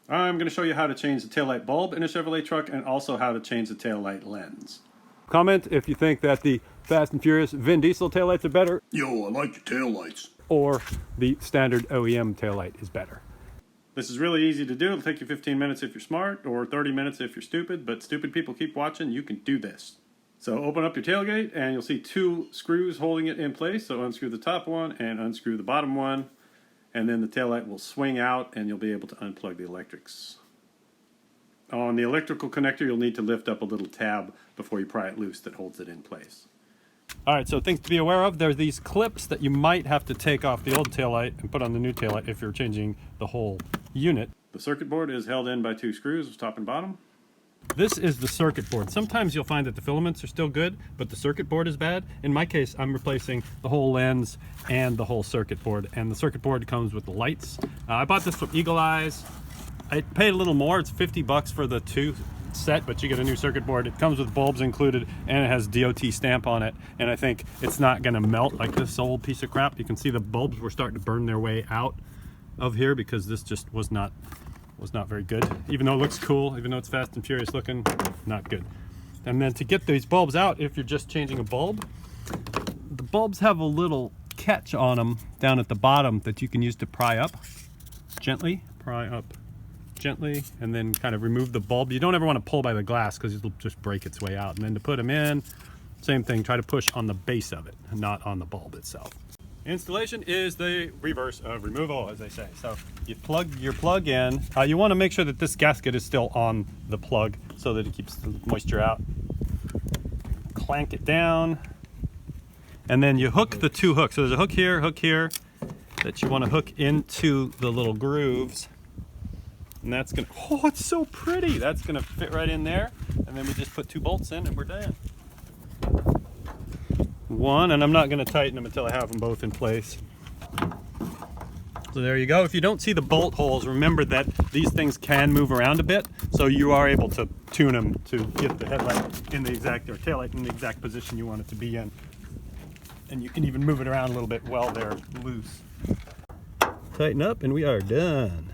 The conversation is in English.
I'm going to show you how to change the taillight bulb in a Chevrolet truck and also how to change the taillight lens. Comment if you think that the Fast and Furious Vin Diesel taillights are better. Yo, I like your taillights. Or the standard OEM taillight is better. This is really easy to do. It'll take you 15 minutes if you're smart or 30 minutes if you're stupid, but stupid people keep watching. You can do this. So open up your tailgate and you'll see two screws holding it in place. So unscrew the top one and unscrew the bottom one. And then the taillight will swing out and you'll be able to unplug the electrics. On the electrical connector, you'll need to lift up a little tab before you pry it loose that holds it in place. Alright, so things to be aware of. There's these clips that you might have to take off the old taillight and put on the new taillight if you're changing the whole unit. The circuit board is held in by two screws, top and bottom. This is the circuit board. Sometimes you'll find that the filaments are still good, but the circuit board is bad. In my case, I'm replacing the whole lens and the whole circuit board. And the circuit board comes with the lights. I bought this from Eagle Eyes. I paid a little more. It's 50 bucks for the two set, but you get a new circuit board. It comes with bulbs included, and it has DOT stamp on it. And I think it's not going to melt like this old piece of crap. You can see the bulbs were starting to burn their way out of here because this just was not very good. Even though it looks cool, even though it's Fast and Furious looking, not good. And then to get these bulbs out, if you're just changing a bulb, the bulbs have a little catch on them down at the bottom that you can use to pry up gently, and then kind of remove the bulb. You don't ever want to pull by the glass because it'll just break its way out. And then to put them in, same thing, try to push on the base of it, not on the bulb itself. Installation is the reverse of removal, as they say. So you plug your plug in. You want to make sure that this gasket is still on the plug so that it keeps the moisture out. Clank it down. And then you hook the two hooks. So there's a hook here, that you want to hook into the little grooves. And that's going to, oh, it's so pretty. That's going to fit right in there. And then we just put two bolts in and we're done. One, and I'm not going to tighten them until I have them both in place. So there you go. If you don't see the bolt holes, remember that these things can move around a bit, so you are able to tune them to get the headlight in the exact, or taillight in the exact position you want it to be in. And you can even move it around a little bit while they're loose. Tighten up and we are done.